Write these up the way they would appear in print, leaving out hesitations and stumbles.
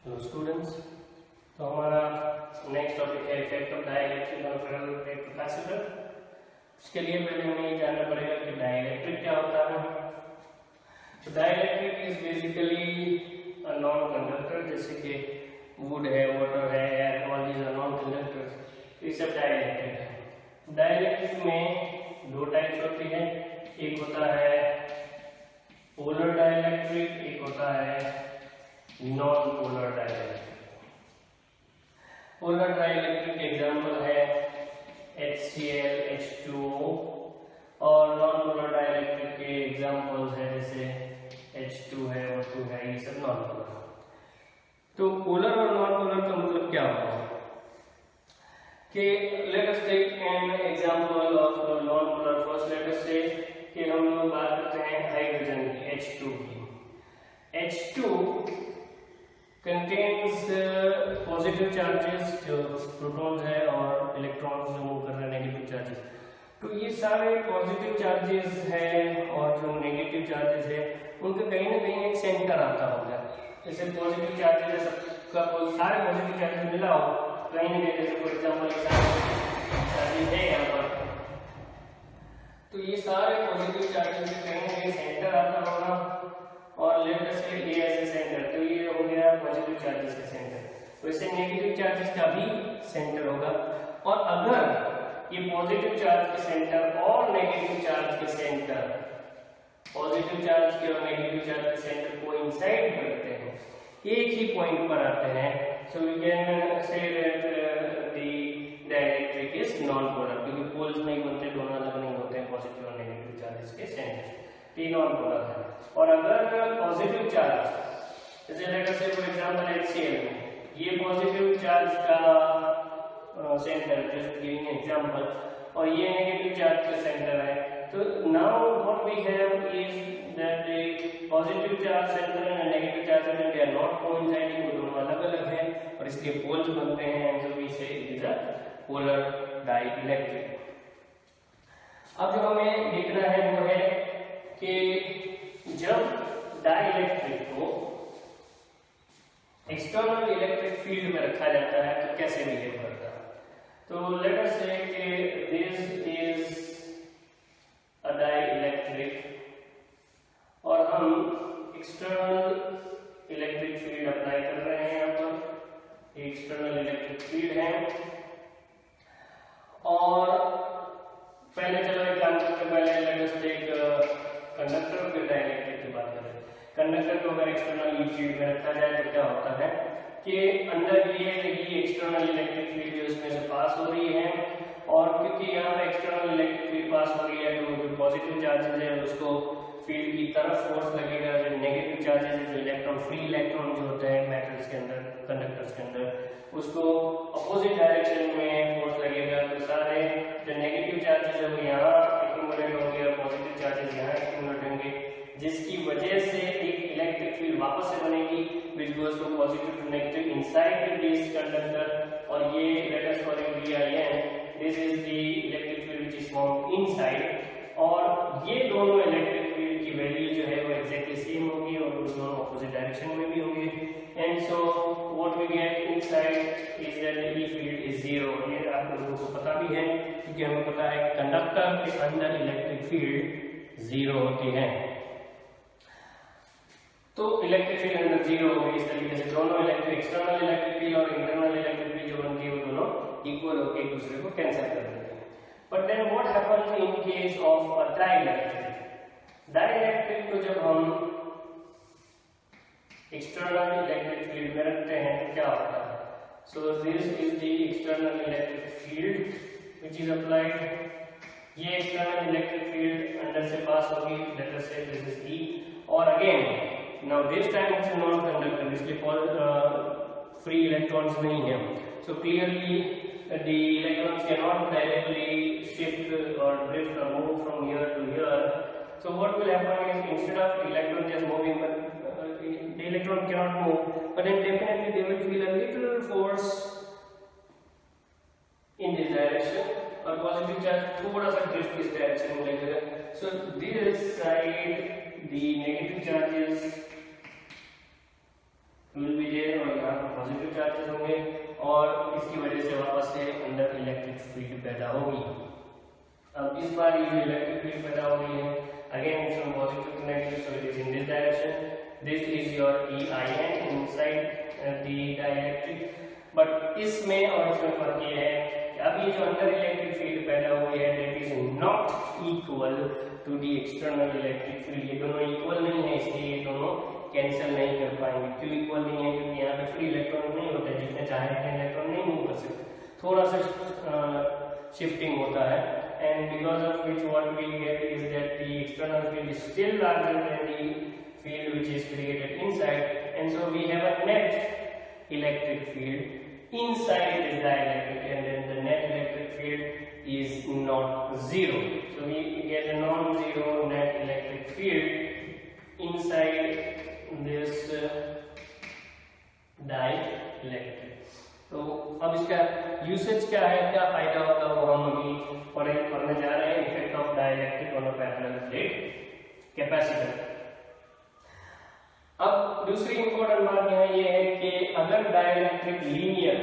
Hello students, तो हमारा next topic है effect of dielectric on ferromagnetic capacitor. इसके लिए पहले हमें ये जानना पड़ेगा कि डाइलेक्ट्रिक क्या होता है। तो dielectric is basically a non conductor, जैसे कि वुड है, वाटर है, air, all these are non conductors. ये सब डाइलेक्ट्रिक है। डाइलेक्ट्रिक में दो टाइप्स होती है, एक होता है पोलर डाइलेक्ट्रिक, एक होता है non polar dielectric. Polar dielectric example है HCl, H2O, और नॉन पोलर डाइलेक्ट्रिक के एग्जांपल्स है जैसे H2 है, O2 है, ये सब नॉन पोलर। तो पोलर और नॉन पोलर का मतलब क्या होता है कि let us take an example of non polar. First let us say कि हम लोग बात करते हैं हाइड्रोजन की, H2 की। H2 contains पॉजिटिव चार्जेस जो प्रोटॉन्स है और इलेक्ट्रॉन्स जो मूव कर रहे हैं नेगेटिव चार्जेस। तो ये सारे पॉजिटिव चार्जेस है और जो नेगेटिव चार्जेस है उनका कहीं ना कहीं एक सेंटर आता होगा। जैसे पॉजिटिव चार्जेस सबका सारे पॉजिटिव चार्जेस मिला हो कहीं ना कहीं, जैसे फॉर एग्जांपल चार्जेस है यहाँ पर, तो ये सारे पॉजिटिव चार्जेस कहीं ना कहीं सेंटर आता होगा और लेट अस से ए एज ए सेंटर, तो ये हो गया पॉजिटिव चार्जेस का सेंटर। वैसे नेगेटिव चार्जेस का भी सेंटर होगा। और अगर ये पॉजिटिव चार्ज के सेंटर और नेगेटिव चार्ज के सेंटर, पॉजिटिव चार्ज के और नेगेटिव चार्ज के सेंटर कोइंसाइड करते हैं, एक ही पॉइंट पर आते हैं, so we can say that the dielectric is non polar, क्योंकि पोल्स नहीं बनते, दोनों अलग नहीं होते हैं पॉजिटिव और नेगेटिव चार्जेस के सेंटर, ये नॉन पोलर है। और अगर पॉजिटिव चार्ज, जैसे let us say for example HCl में ये पॉजिटिव चार्ज का सेंटर, जस्ट गिविंग एग्जांपल, और ये नेगेटिव चार्ज का सेंटर है, तो now what we have is that the positive charge centre and negative charge centre they are not coinciding, वो दोनों अलग-अलग हैं और इसके पोल्स बनते हैं, and so we say it is a polar dielectric. अब जो हमें देखना है वो है कि जब डाइलेक्ट्रिक को एक्सटर्नल इलेक्ट्रिक फील्ड में रखा जाता है तो कैसे बिहेव करता है। तो लेट अस से कि दिस इज अ डाइलेक्ट्रिक और हम एक्सटर्नल इलेक्ट्रिक फील्ड अप्लाई कर रहे हैं। यहाँ पर एक्सटर्नल इलेक्ट्रिक फील्ड है और पहले चलो एक काम करते हैं, पहले लेट अस टेक कंडक्टर के डाइलेक्ट्रिक की बात करें। कंडक्टर को अगर एक्सटर्नल ई फील्ड में रखा जाए तो क्या होता है कि अंदर ये एक्सटर्नल इलेक्ट्रिक फील्ड जो इसमें से पास हो रही है, और क्योंकि यहाँ पे एक्सटर्नल इलेक्ट्रिक फील्ड पास हो रही है तो जो पॉजिटिव चार्जेस है उसको फील्ड की तरफ फोर्स लगेगा, जो नेगेटिव चार्जेस है, जो इलेक्ट्रॉन फ्री इलेक्ट्रॉन जो होते हैं मेटल्स के अंदर, कंडक्टर्स के अंदर, उसको अपोजिट डायरेक्शन में फोर्स लगेगा। तो सारे जो नेगेटिव चार्जेस है वो यहाँ एक्यूमुलेट होंगे और पॉजिटिव चार्जेस यहाँ एक्यूमुलेट होंगे, जिसकी वजह से एक इलेक्ट्रिक फील्ड वापस से बनेगी which goes from positive to negative inside this conductor, और ये let us call it VIN, this is the electric field which is formed inside, और ये दोनों इलेक्ट्रिक फील्ड की वैल्यू जो है वो एग्जैक्टली सेम होगी और दोनों ऑपोजिट डायरेक्शन में भी होंगे, and so what we get inside is that the E field is zero. ये आप लोगों को पता भी है क्योंकि हमें पता है कंडक्टर के अंदर इलेक्ट्रिक फील्ड जीरो होती है, तो इलेक्ट्रिक फील्ड अंदर जीरो होगी। इस तरीके से दोनों इलेक्ट्रिक, एक्सटर्नल इलेक्ट्रिक फील्ड और इंटरनल इलेक्ट्रिक फील्ड जो बनती है वो दोनों इक्वल होकर एक दूसरे को कैंसिल कर देते हैं। But then what happens in case of a dielectric. Dielectric को जब हम एक्सटर्नल इलेक्ट्रिक फील्ड में रखते हैं तो क्या होता है। So this is the external electric field which is applied. ये एक्सटर्नल इलेक्ट्रिक फील्ड अंदर से पास होगी, लेट अस से दिस इज ई, और again now this time it's a non conductor, इसलिए free electrons नहीं है, so clearly the electrons cannot directly shift or drift or move from here to here. So what will happen is instead of electron just moving, the electron cannot move, but then definitely they will feel a little force in this direction, और positive charge थोड़ा सा drift इस direction में लगेगा। So this side the negative charges will be there और यहाँ पर positive charges होंगे और इसकी वजह से वापस से अंदर इलेक्ट्रिक फील्ड पैदा होगी। अब इस बार ये इलेक्ट्रिक फील्ड पैदा हो रही है, again it's from positive to negative, so it is in this direction, this is your EIN inside the dielectric. But इसमें और इसमें फर्क ये है कि अब ये जो अंदर इलेक्ट्रिक फील्ड पैदा हुई है that is not equal to the external electric field. ये दोनों इक्वल नहीं है, इसलिए ये दोनों कैंसिल नहीं कर पाएंगे। क्यों इक्वल नहीं है? क्योंकि यहाँ पे फ्री इलेक्ट्रॉन नहीं होता है, जितने चाहे उतने इलेक्ट्रॉन नहीं मूव कर सकते, थोड़ा सा शिफ्टिंग होता है। And because of which what we get is that the external field is still larger than the field which is created inside, and so we have a net electric field inside this dielectric, and then the net electric field is not zero. So we get a non-zero net electric field inside this dielectric. तो अब इसका usage क्या है, क्या फायदा होगा, वो हम अभी पढ़ने जा रहे हैं। Effect of dielectric on a parallel plate capacitor. अब दूसरी इंपॉर्टेंट बात ये है कि अगर डाइलेक्ट्रिक लीनियर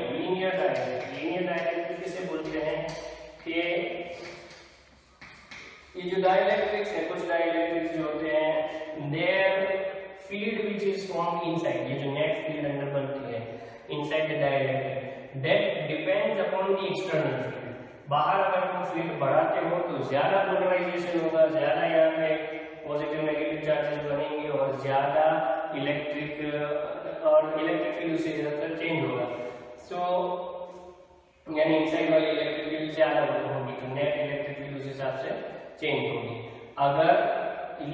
डाइलेक्ट्रिक किसे बोलते हैं कि ये जो डाइलेक्ट्रिक्स है, कुछ डाइलेक्ट्रिक्स जो होते हैं their field which is formed inside, ये जो नेट फील्ड अंदर बनती है inside the dielectric, that depends upon the external field. बाहर अगर तुम फील्ड बढ़ाते हो तो ज्यादा पोलराइजेशन होगा, ज्यादा यहाँ पे पॉजिटिव नेगेटिव चार्जेस बनेंगे और ज्यादा इलेक्ट्रिक फील्ड उसी हिसाब से चेंज होगा। सो यानी इनसाइड वाली इलेक्ट्रिक फील्ड ज्यादा होगी तो नेट इलेक्ट्रिक फील्ड उस हिसाब से चेंज होगी अगर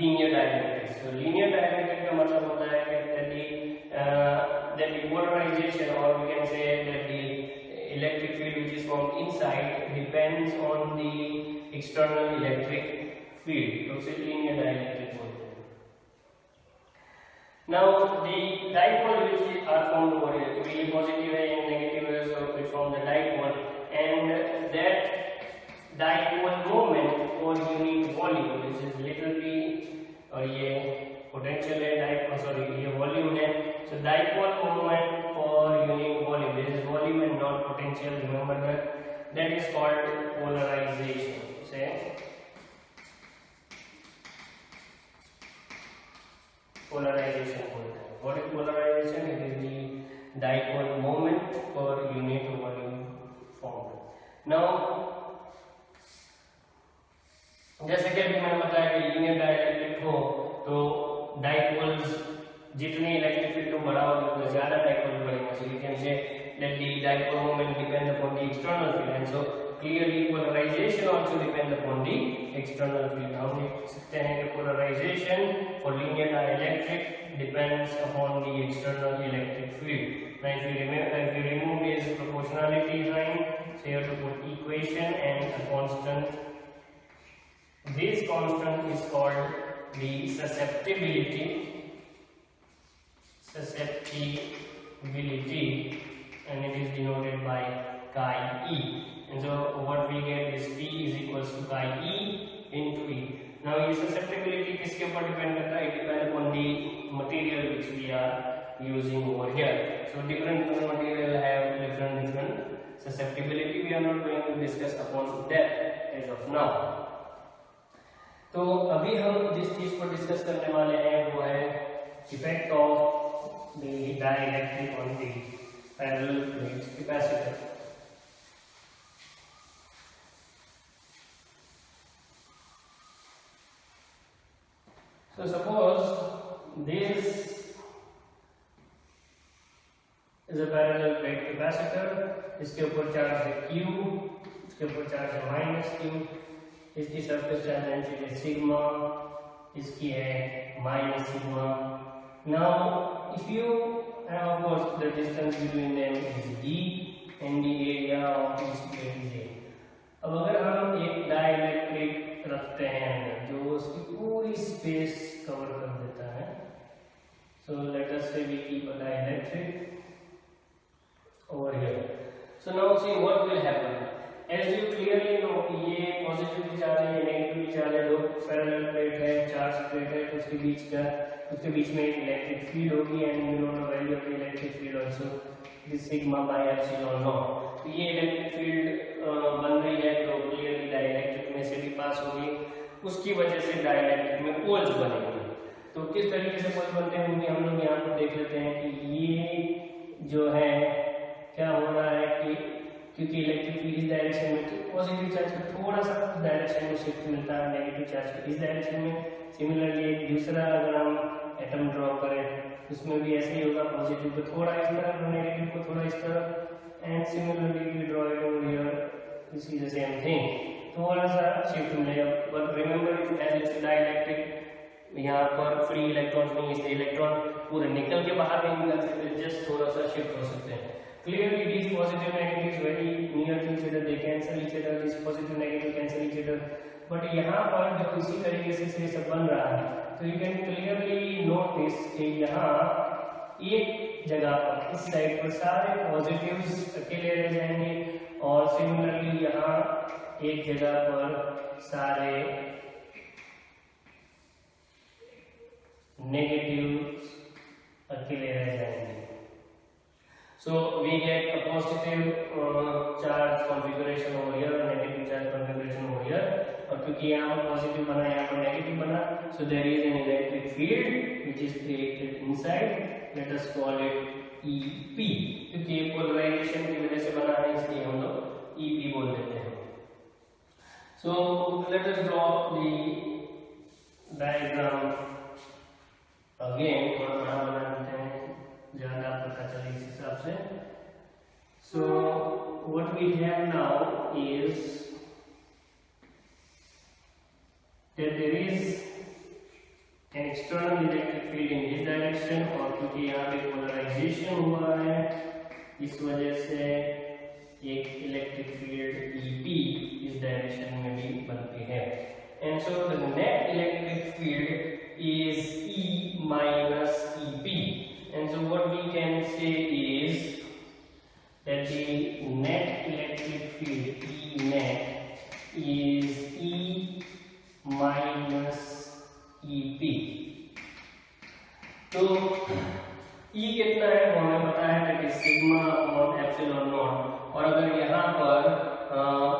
लीनियर डाइलेक्ट्रिक। तो लीनियर डाइलेक्ट्रिक का मतलब होता है that the polarization, or we can say that the electric field which is formed inside depends on the external electric field. So it's a linear dielectric बोलते हैं। Now the dipole which are formed over here, तो ये positive है या negative है, so it forms a dipole, and that dipole moment or unit volume, this is little p और ये potential है, ये volume है। So dipole moment per unit volume, this is volume and not potential, remember that is called polarization. Say polarization बोलते हैं। What is polarization? It is the dipole moment per unit volume formed. Now जैसे कि अभी मैंने बताया कि linear dielectric हो तो डाइपोल्स जितनी इलेक्ट्रिक फील्ड तुम बढ़ाओगे उतना ज्यादा डाइपोल बढ़ेगा। So you can say that the dipole moment depends upon the external field, and so clearly polarization also depends upon the external field. हम देख सकते हैं कि polarization for linear dielectric depends upon the external electric field. Now if you remove this proportionality sign, so you have to put equation and a constant. This constant is called the susceptibility, and it is denoted by chi e. And so what we get is P is equals to chi e into E. Now ये susceptibility किसके ऊपर depend करता है? It depends upon the material which we are using over here. So different material have different susceptibility. We are not going to discuss upon that as of now. तो अभी हम जिस चीज पर डिस्कस करने वाले हैं वो है effect of the dielectric on the parallel plate capacitor. So suppose this is a parallel plate capacitor, इसके ऊपर चार्ज है Q, इसके ऊपर चार्ज है माइनस Q, इसकी सरफेस चार्ज डेंसिटी है सिग्मा, इसकी है minus sigma. Now if you and of course the distance between them is d and the area of this plate is a। अब अगर हम एक डाइलेक्ट्रिक रखते हैं जो उसकी पूरी स्पेस कवर कर देता है, so let us say we keep a dielectric over here. So now see what will happen. As you clearly know, ये पॉजिटिव चार्ज है, ये नेगेटिव बीच वाले दो पैरेलल प्लेट है, चार्ज प्लेट है, तो उसके बीच में एक इलेक्ट्रिक फील्ड होगी and you know the value of the electric field also this sigma by epsilon not. तो ये इलेक्ट्रिक फील्ड बन रही है तो क्लियरली डाइलेक्ट्रिक में से भी पास होगी, उसकी वजह से डाइलेक्ट्रिक में पोल्स बनेंगे। तो किस तरीके से पोल्स बनते होंगे हम लोग यहाँ पर देख लेते हैं कि ये जो है क्या हो रहा है कि क्योंकि इलेक्ट्रिक फील्ड इस डायरेक्शन में पॉजिटिव चार्ज का थोड़ा सा डायरेक्शन में शिफ्ट मिलता है, नेगेटिव चार्ज का इस डायरेक्शन में। सिमिलरली एक दूसरा अगर हम एटम ड्रॉ करें उसमें भी ऐसे ही होगा, पॉजिटिव को थोड़ा इस तरफ और नेगेटिव को थोड़ा इस तरफ। And similarly we draw it over here, this is the same thing, थोड़ा सा शिफ्ट मिलेगा। But remember it as it's dielectric, यहाँ पर फ्री इलेक्ट्रॉन्स नहीं, इसलिए इलेक्ट्रॉन पूरे निकल के बाहर नहीं निकल सकते, जस्ट थोड़ा सा शिफ्ट हो सकते हैं। Clearly these positive negatives very near to each other, they cancel each other, this positive negative cancel each other। but यहाँ पर जो इसी तरीके से सब बन रहा है तो you can clearly notice कि यहाँ एक जगह पर इस साइड पर सारे पॉजिटिव्स अकेले रह जाएंगे और सिमिलरली यहाँ एक जगह पर सारे नेगेटिव्स अकेले रह जाएंगे। So we get a positive charge configuration over here, negative charge configuration over here, और क्योंकि यहाँ पर पॉजिटिव बना यहाँ पर नेगेटिव बना, so there is an electric field which is created inside, let us call it EP, क्योंकि ये पोलराइजेशन की वजह से बना है इसलिए हम लोग EP बोल देते हैं। So let us draw the diagram again, थोड़ा बड़ा बना देते हैं ज्यादा पता चले इस हिसाब से। So what we have now is that there is an external electric field in this direction, और क्योंकि यहाँ पे पोलराइजेशन हुआ है इस वजह से एक इलेक्ट्रिक फील्ड EP इस डायरेक्शन में भी बनती है। And so the net electric field is E minus EP। And so what we can say is that the net electric field E net is E minus EP। तो E कितना है वो हमें पता है, that is sigma upon epsilon naught। और अगर यहाँ पर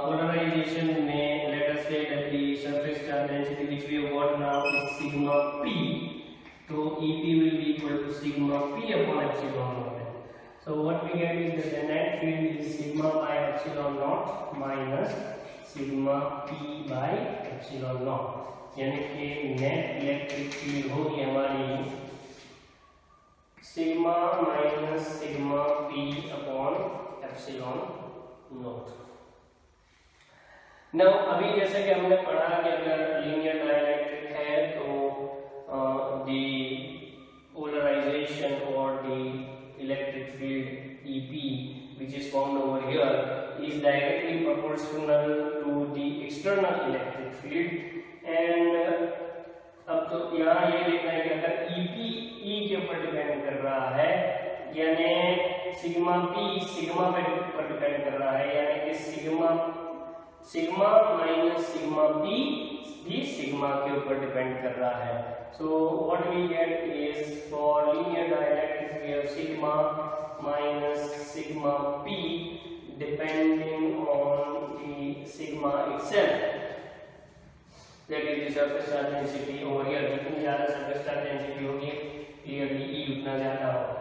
polarization में let us say that the surface charge density which we have got now is sigma P, तो EP will be equal to sigma P upon epsilon naught। So what we get is that the net field is sigma by epsilon naught minus sigma P by epsilon naught, यानी कि net electric field होगी हमारी sigma minus sigma P upon epsilon naught। Now अभी जैसे कि हमने पढ़ा कि अगर लीनियर डाइलेक्ट्रिक है तो the polarization or the electric field EP which is found over here is directly proportional to the external electric field। and अब तो यहाँ ये देखना है कि अगर EP E के ऊपर डिपेंड कर रहा है यानी सिग्मा P सिग्मा पर डिपेंड कर रहा है, यानी कि सिग्मा माइनस सिग्मा P भी सिग्मा के ऊपर डिपेंड कर रहा है। So what we get is for linear dielectric we have sigma minus sigma P depending on the sigma itself, that is the surface charge density over here। जितनी ज़्यादा surface charge density होगी clearly E उतना ज़्यादा होगा।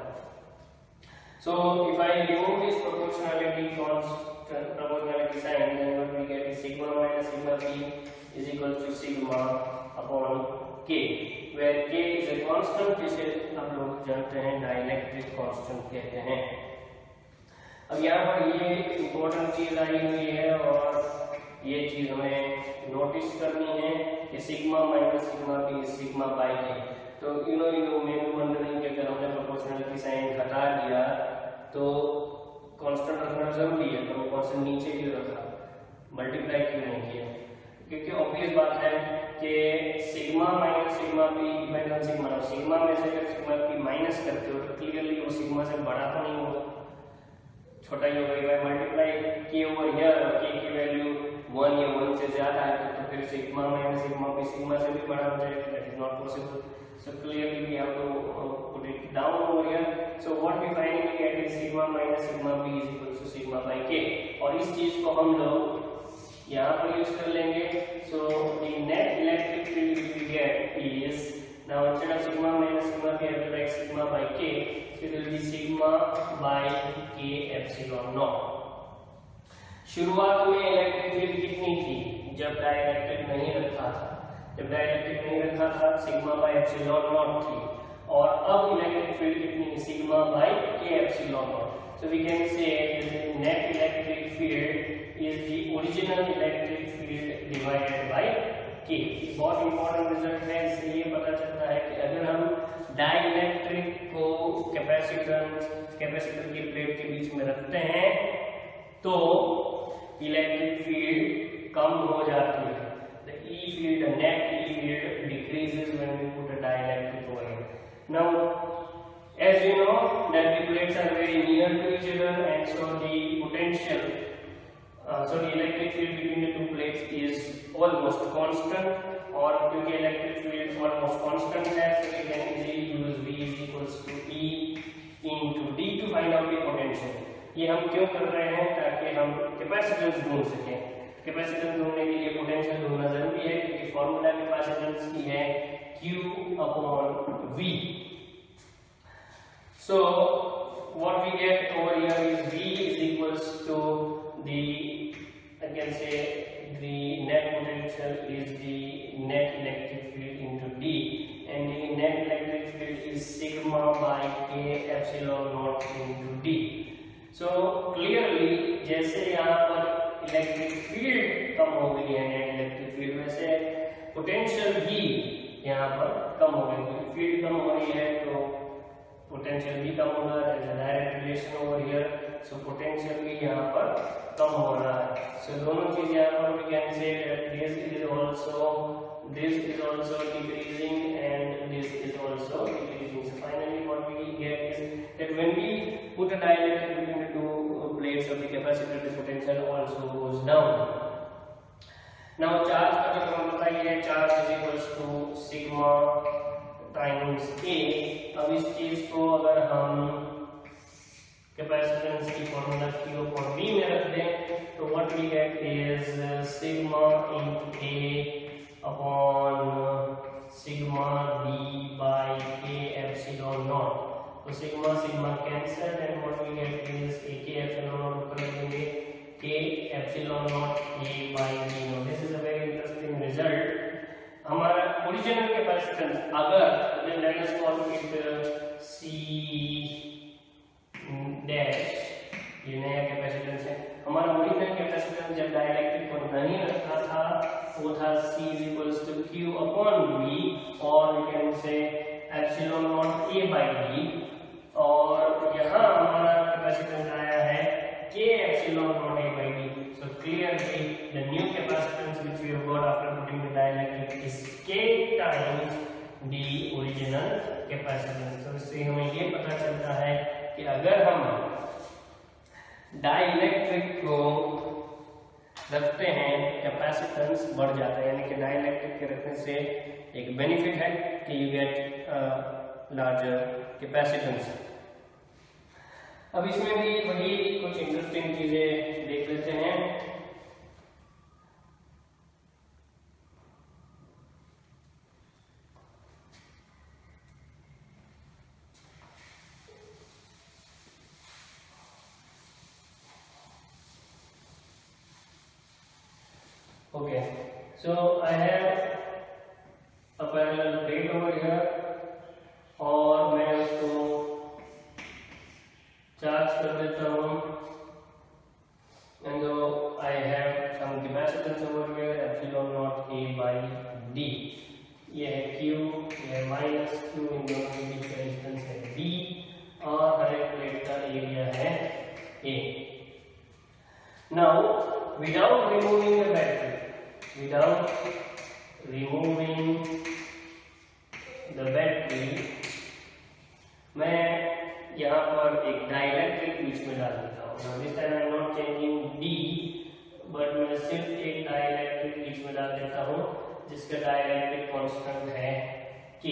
So if I remove this proportionality constant, proportionality sign, then what we get is sigma minus sigma P is equal to sigma upon K, where K is a constant जिसे हम लोग जानते हैं dielectric constant कहते हैं। अब यहाँ पर ये इम्पोर्टेंट चीज आई हुई है और ये चीज हमें नोटिस करनी है कि sigma minus sigma P is sigma by K। तो यू नो मैं वंडरिंग कि अगर हमने प्रोपोर्शनलिटी साइन हटा दिया तो कांस्टेंट रखना जरूरी है, तो कांस्टेंट नीचे क्यों रखा, मल्टीप्लाई क्यों नहीं किया, क्योंकि ऑब्वियस बात है कि sigma minus sigma P depend on sigma. Sigma में से अगर सिग्मा P माइनस करते हो तो क्लियरली वो सिग्मा से बड़ा तो नहीं होगा, छोटा ही होगा। मल्टीप्लाई के ओवर हियर और K की वैल्यू 1 या 1 से ज्यादा है तो फिर सिग्मा माइनस सिग्मा भी सिग्मा से भी बड़ा हो जाएगा, that is not possible. So clearly we have to put it down over here. So what we finally get is sigma minus sigma b is equal to sigma by k. और इस चीज को हम लोग यहाँ पर यूज कर लेंगे. So the net electric field which we get is, now instead of sigma minus sigma we have to write sigma by k. So it will be sigma by k epsilon naught. शुरुआत में electric field कितनी थी जब dielectric नहीं रखा था? जब dielectric नहीं रखा था सिग्मा बाय एप्सिलॉन नॉट थी. और अब इलेक्ट्रिक फील्ड कितनी है? Sigma by K epsilon naught. So we can say net electric field is the original electric field divided by K. बहुत इंपॉर्टेंट रिजल्ट है. इससे ये पता चलता है कि अगर हम डाइलेक्ट्रिक को कैपेसिटर की प्लेट के बीच में रखते हैं तो इलेक्ट्रिक फील्ड कम हो जाती है. The E field, the net E field decreases when we put a dielectric over here. Now, as we know that the plates are very near to each other, and so the potential, so the electric field between the two plates is almost constant. और क्योंकि electric field almost constant है, so we can easily use V is equals to E into D to find out the potential. ये हम क्यों कर रहे हैं? ताकि हम कैपेसिटेंस ढूंढ सकें. कैपेसिटेंस ढूंढने के लिए पोटेंशियल ढूंढना जरूरी है क्योंकि फॉर्मूला कैपेसिटेंस की है Q upon V. So what we get over here is V is equals to the, I can say the net potential is the net electric field into D, and the net electric field is sigma by K epsilon naught into D. So clearly जैसे यहाँ पर electric field कम हो गई है net electric field, वैसे potential भी यहाँ पर कम हो गई. क्योंकि फील्ड कम हो रही है तो पोटेंशियल भी कम होगा. There is a direct relation over here. So potential भी यहाँ पर कम हो रहा है. सो दोनों चीज यहाँ पर we can say this is also decreasing and this is also decreasing. So finally what we get is that when we put a dielectric between the two plates of the capacitor, the potential also goes down. Now charge का जो हम बताइए, charge is equals to sigma times A. अब इस चीज को अगर हम कैपेसिटेंस की फॉर्मूला Q upon V में रख दें तो what we get is sigma into A upon sigma V by K epsilon naught. तो sigma sigma cancel and what we get is A K epsilon naught ऊपर लिखेंगे K epsilon naught A by V. Now this is a very interesting result. हमारा original capacitance अगर let us call it C dash, ये नया capacitance है. हमारा original capacitance जब dielectric को नहीं रखा था वो था C is equals to Q upon V, और we can say epsilon naught A by V. और यहाँ हमारा कैपेसिटेंस आया है K epsilon naught A by V. So clearly the new capacitance which we have got after putting the dielectric is K times the original capacitance. So इससे हमें ये पता चलता है कि अगर हम डाइलेक्ट्रिक को रखते हैं कैपेसिटेंस बढ़ जाता है. यानी कि डाइलेक्ट्रिक के रखने से एक बेनिफिट है कि यू गेट लार्जर कैपेसिटेंस. अब इसमें भी वही कुछ इंटरेस्टिंग चीजें देख लेते हैं. Okay, so I have a parallel plate over here और मैं उसको चार्ज कर देता हूँ. and so I have some capacitance over here epsilon naught A by D. ये है Q, ये है माइनस Q, इन दोनों के बीच का डिस्टेंस है D और हर एक प्लेट का एरिया है A. Now without removing the battery, मैं यहाँ पर एक डाइलेक्ट्रिक बीच में डाल देता हूँ. Now this time I am not changing D, but मैं सिर्फ एक जिसका डाइलेक्ट्रिक कांस्टेंट है K।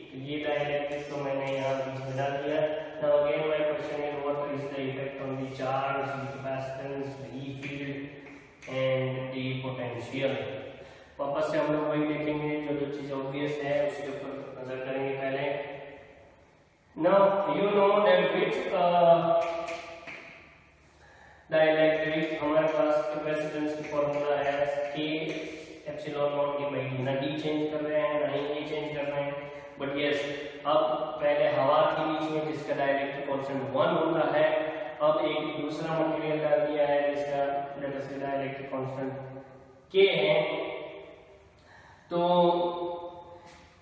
तो ये डाइलेक्ट्रिक तो मैंने यहाँ बीच में डाल दिया। Now again my question is what is the effect on the charge, the capacitance, the E field and the potential। वापस से हम लोग वही देखेंगे, जो चीज ऑब्वियस है उसके ऊपर नजर करेंगे पहले। Now you know that with dielectric हमारे पास कैपेसिटेंस की फॉर्मूला है K एप्सिलॉन नॉट के बाई डी। ना डी चेंज कर रहे हैं ना ही ए चेंज कर रहे हैं, बट यस अब पहले हवा के बीच में जिसका डाइलेक्ट्रिक कांस्टेंट 1 होता है, अब एक दूसरा मटेरियल डाल दिया है जिसका लेट अस से डाइलेक्ट्रिक कांस्टेंट K है, तो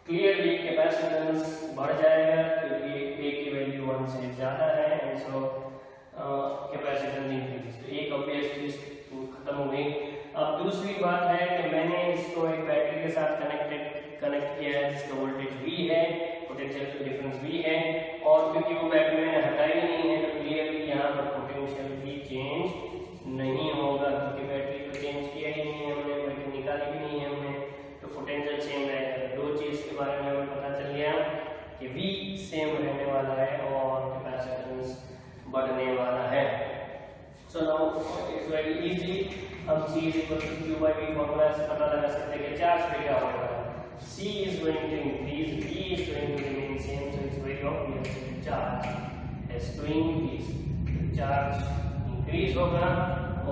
क्लियरली कैपेसिटेंस बढ़ जाएगा क्योंकि A की वैल्यू 1 से ज्यादा है एंड सो कैपेसिटेंस इंक्रीज। तो एक ऑब्वियस चीज खत्म हो गई। अब दूसरी बात है कि मैंने इसको एक बैटरी के साथ कनेक्ट किया है जिसका वोल्टेज V है, पोटेंशियल डिफरेंस V है, और क्योंकि वो बैटरी मैंने हटाई नहीं है तो क्लियरली यहाँ पर पोटेंशियल भी चेंज नहीं होगा क्योंकि बैटरी को चेंज किया ही नहीं है हमने, बैटरी निकाली भी नहीं है हमने, तो पोटेंशियल सेम रहेगा। दो चीज के बारे में हमें पता चल गया कि V सेम रहने वाला है और कैपेसिटेंस बढ़ने वाला है। So now it's very easy, हम C equal to Q by V formula से पता लगा सकते हैं कि चार्ज पे क्या होगा। C is going to increase, V is going to remain same, so it's very obvious that charge has to increase। Charge increase होगा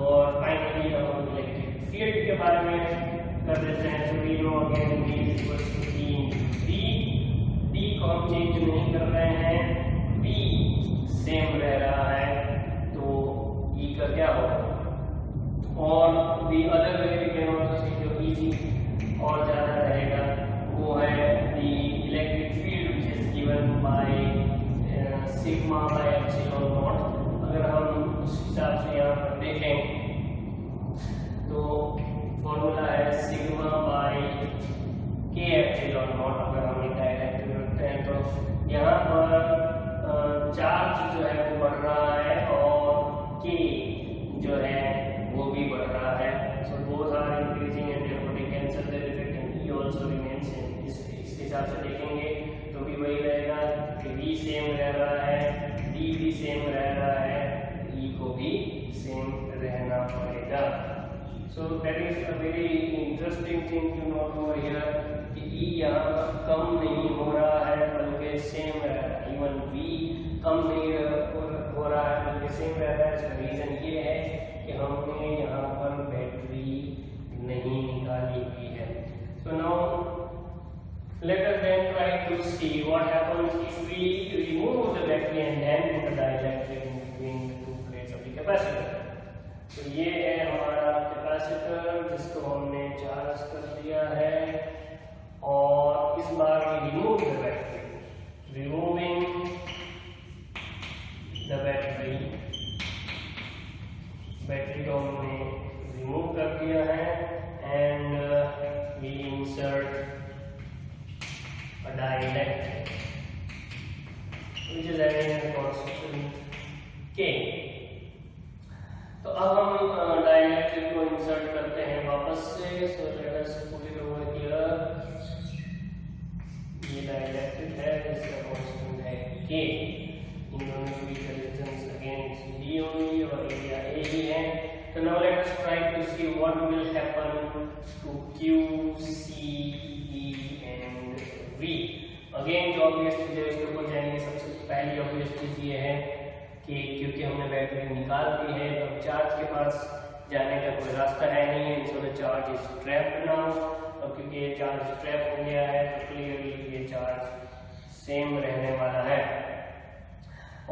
और फाइनली हम इलेक्ट्रिक फील्ड के बारे में कर देते हैं। So we know again V is equal to E into D। D को हम चेंज नहीं कर रहे हैं, V सेम रह रहा है, तो E का क्या होगा। और the other way we can also see जो easy और ज्यादा रहेगा वो है the electric field which is given by sigma by epsilon naught। अगर हम उस हिसाब से यहाँ पर देखें तो फॉर्मूला है sigma by K epsilon naught। अगर हम डायरेक्ट रखते हैं तो यहाँ पर चार्ज जो है वो बढ़ रहा है और K जो है वो भी बढ़ रहा है। So both are increasing and therefore they cancel their effect and E also remains same. इस हिसाब से देखेंगे तो भी वही रहेगा कि V सेम रह रहा है, D भी सेम रह रहा है, E को भी सेम रहना पड़ेगा। So that is a very interesting thing to note over here कि E यहाँ कम नहीं हो रहा है बल्कि सेम रह रहा है। इवन V कम नहीं हो रहा है बल्कि सेम रह रहा है। इसका रीजन ये है कि हमने यहाँ पर बैटरी नहीं निकाली हुई है। So now let us then try to see what happens if we remove the battery and then put a dielectric in between the two plates of the capacitor। तो ये है हमारा कैपेसिटर जिसको हमने चार्ज कर दिया है और इस बार we remove the battery। Removing the battery, battery को हमने रिमूव कर दिया है and we insert a dielectric which is having a constant K। तो अब हम डाइलेक्ट्रिक को इंसर्ट करते हैं वापस से। So let us put it over here. ये डाइलेक्ट्रिक है जिसका कांस्टेंट है K। इन दोनों की रेजिस्टेंस अगेन D only और एरिया A ही है। तो now let us try to see what will happen to Q, C, E and V। अगेन जो ऑब्वियस चीज है उसके ऊपर जाएंगे। सबसे पहली ऑब्वियस चीज ये है कि क्योंकि हमने बैटरी निकाल दी है तो चार्ज के पास जाने का कोई रास्ता है नहीं, so the charge is trapped now. और क्योंकि ये चार्ज ट्रैप हो गया है तो क्लियरली ये चार्ज सेम रहने वाला है।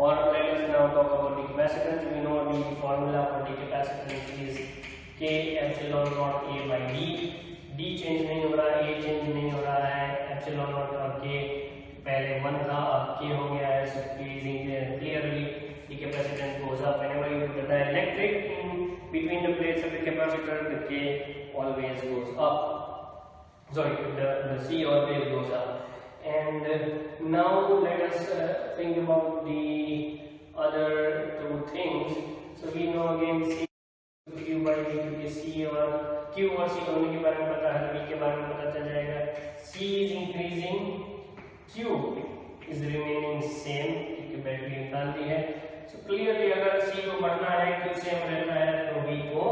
और let us now talk about the capacitance. We know the formula for the capacitance is K epsilon naught A by D। D change नहीं हो रहा, A चेंज नहीं हो रहा है, एप्सिलॉन नॉट और K पहले 1 था अब K हो गया है। So clearly the capacitance goes up whenever you put the dielectric in between the plates of the capacitor, the K always goes up, sorry the C always goes up. And now let us think about the other two things. So we know again C Q by V, क्योंकि C और Q और सी दोनों के बारे में पता है, B के बारे में पता चल जाएगा। C is increasing, Q is remaining same, क्योंकि बैटरी निकाल दी है। सो क्लियरली अगर सी को बढ़ना है, क्यू सेम रहना है, तो बी को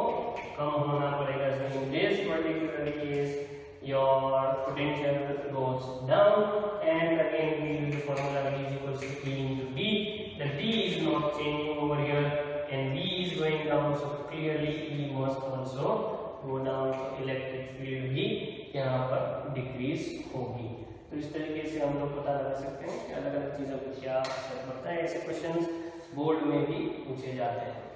कम होना पड़ेगा। So in this particular case your potential goes down, and again we use the formula V is equals to E into D. The D is not changing over here and V is going down, so clearly E must also go down. So electric field भी यहाँ पर decrease होगी। तो इस तरीके से हम लोग पता लगा सकते हैं कि अलग अलग चीजों पर क्या असर पड़ता है। ऐसे क्वेश्चंस बोर्ड में भी पूछे जाते हैं।